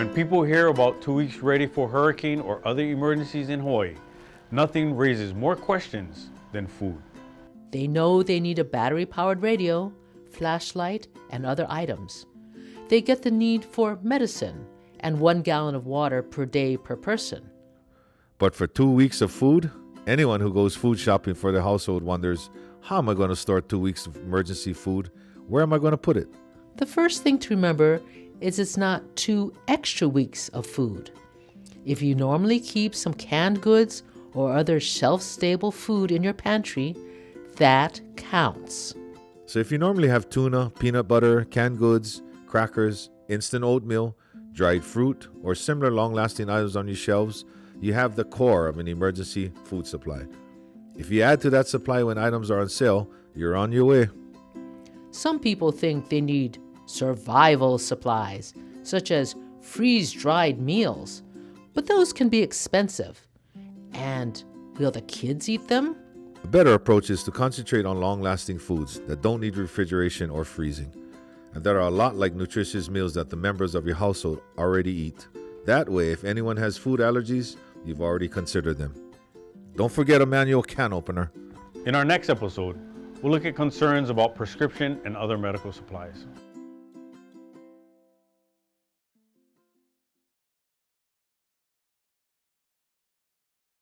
When people hear about 2 weeks ready for hurricane or other emergencies in Hawaii, nothing raises more questions than food. They know they need a battery-powered radio, flashlight, and other items. They get the need for medicine and 1 gallon of water per day per person. But for 2 weeks of food, anyone who goes food shopping for their household wonders, how am I going to store 2 weeks of emergency food? Where am I going to put it? The first thing to remember is it's not 2 extra weeks of food. If you normally keep some canned goods or other shelf-stable food in your pantry, that counts. So if you normally have tuna, peanut butter, canned goods, crackers, instant oatmeal, dried fruit, or similar long-lasting items on your shelves, you have the core of an emergency food supply. If you add to that supply when items are on sale, you're on your way. Some people think they need survival supplies, such as freeze-dried meals, but those can be expensive. And will the kids eat them? A better approach is to concentrate on long-lasting foods that don't need refrigeration or freezing, and that are a lot like nutritious meals that the members of your household already eat. That way, if anyone has food allergies, you've already considered them. Don't forget a manual can opener. In our next episode, we'll look at concerns about prescription and other medical supplies.